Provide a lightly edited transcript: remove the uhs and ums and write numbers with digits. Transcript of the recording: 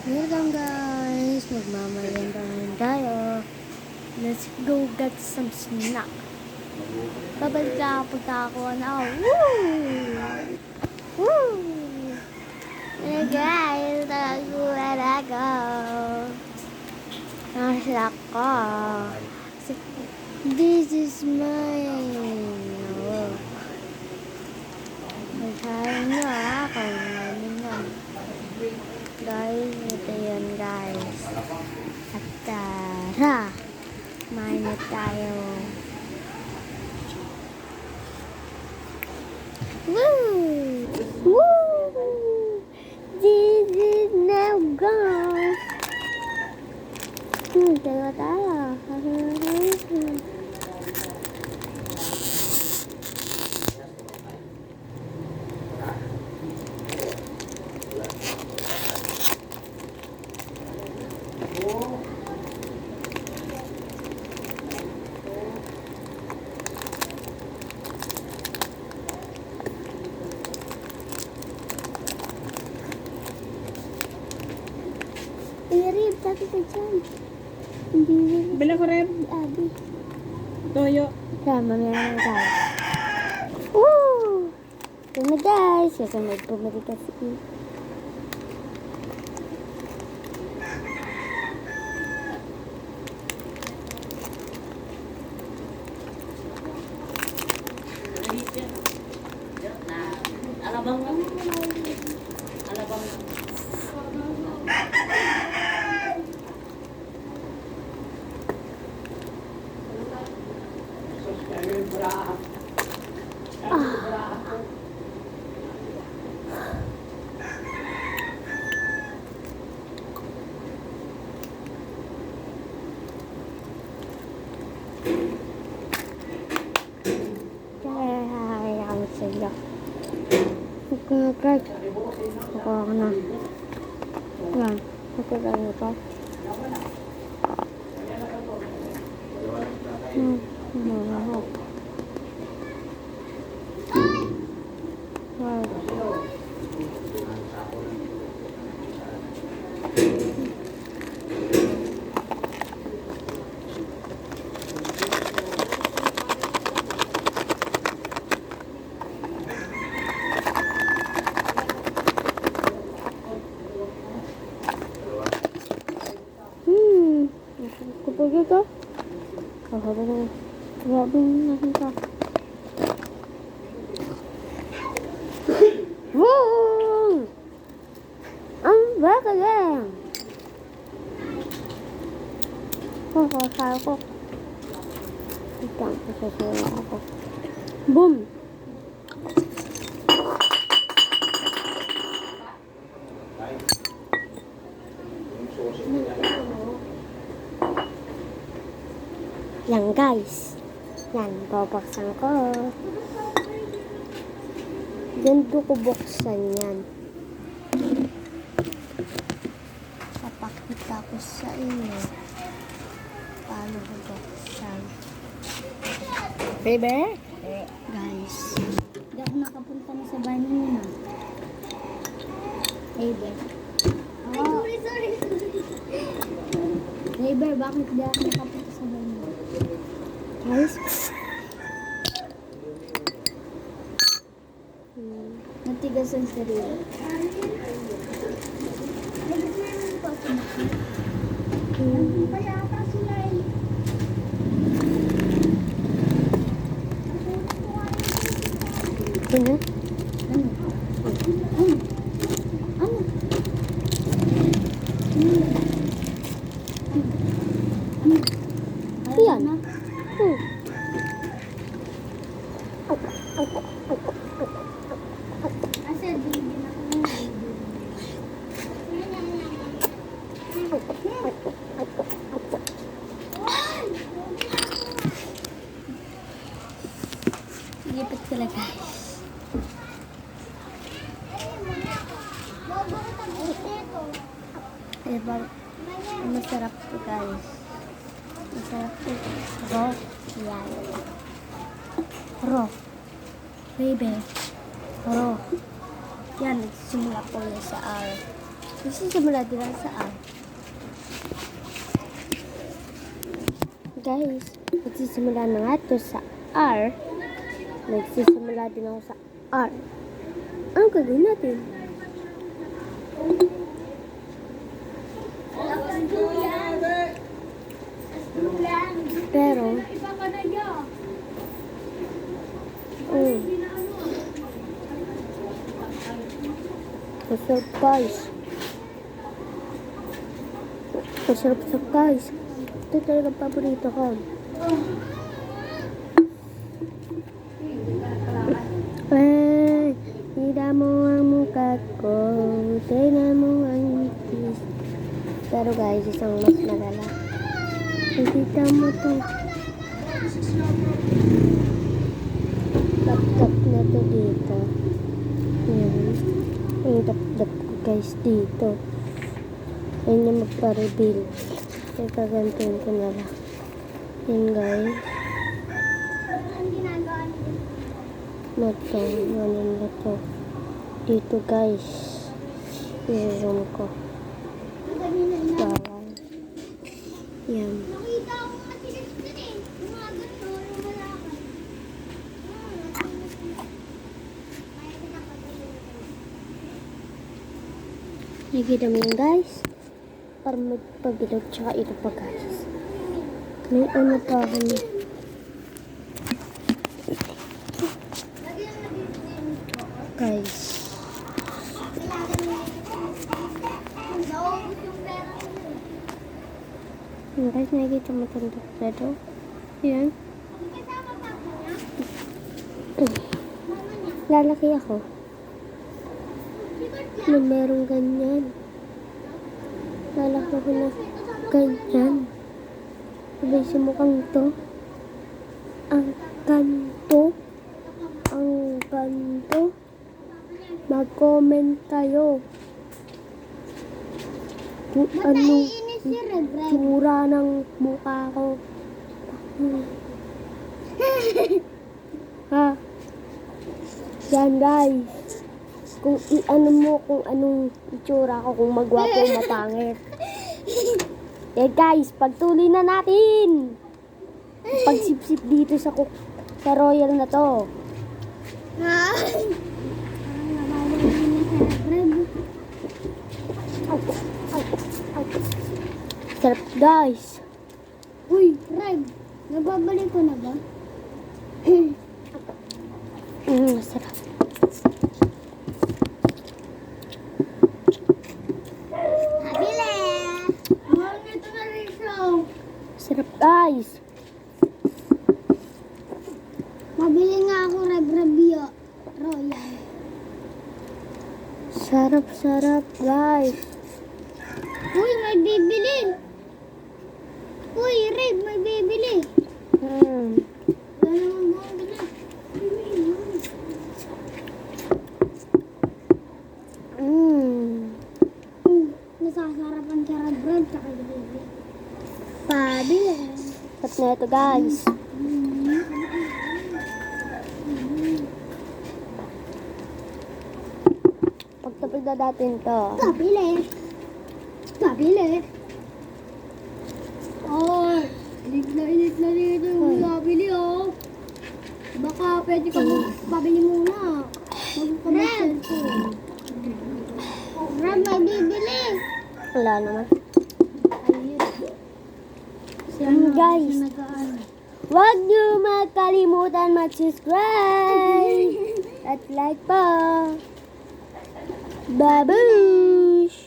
Welcome guys! Magmamarienda naman tayo. Let's go get some snack. Babalik lang punta ako na. Woo! Woo! Hey guys! Nakagulat ako. Nakaslak ko. This is mine. Oh. Magkain nyo kung ano nyo. Guys, ito yun guys. At tara, kumain na tayo. Woo! Woo! This is now gone. Tayo tayo. Rib, sabi ko dyan. Hindi rib. Bila ko reb. Abi. Toyo. Tama, meron na tayo. Woo! Ito na guys. Kasunod po kasi. Alabang lang. Alabang lang. Kaya sila. Ako na guys. Ako na. Yan. Ako na ito. Kapag ito, grabe natin ka. Boom! Ang baka yan! Kaya ko. Ito ang pasasura ako. Boom! Yan guys. Yan, babaksan ko. Ganito ko buksan yan. Papakita ko sa inyo paano ko buksan. Baby? Guys, hindi ako nakapunta na sa bahay niyo. Baby. Oh. Sorry. Baby, bakit hindi ako nakapunta sa bahay niyo? Guys, natigas ang sarili. Ano? Ayan. Lipit sila guys. Diba? Masarap to guys. Masarap to. Raw. Yan. Raw. Baby. Raw. Yan. Simula po yan sa R. Nagsisimula din ako sa R. Guys, nagsisimula na nga ito sa R. Nagsisimula din ako sa R. Ano gagawin natin? Pero, masarap guys. Masarap guys. Ito talaga paborito ko. Ay, tira mo ang mukha ko. Tingnan mo ang ngipis. Pero guys, isang mas malala. Nakita mo to. Tap-tap na to dito. Yan. Ang tap-tap ko guys dito. Ayun na magpa-reveal. Kaya kagantuin ko na lang. Yan guys. Na to. Ano na to. Dito guys. I-zoom ko. Bawal. Yan. Nakikita mo yun guys. Para magpabilog. Tsaka ito pa guys. May ano pa ako. Guys. Yan guys, nakikita mo itong doktor. Yan. Lalaki ako. Na merong ganyan. Lalaki ako na ganyan. Sabay sa mukhang to. Ang kanto. Ang kanto. Mag-comment kayo. Kung ano tsura ng mukha ko. Ha? Yan guys. Kung i-ano mo kung anong itsura ko, kung magwapo o matangit. Eh guys, pagtuloy na natin. Pagsipsip dito sa royal na to. Sarap guys. Uy, Reg, nababalik ko na ba? Masarap. Habile! Mahal nito na rin siya. Sarap guys. Mabili nga ako Reg-Rabio Royal. Sarap guys. Uy, may bibili. Uy, Reg, may bibili. Wala naman bumili. Nasasarapan siya Reg-Reg, tsaka bibili. Pabili. At na ito guys. Pagtapos na natin to. Pabili. Pabili. Oh, init na dito yung pabili oh. Baka pwede ka pabili muna. Mag-commercial ko. Ram, may bibili. Wala naman. Ayun. Guys, huwag niyo makalimutan mag-subscribe at like po. Bye-bye!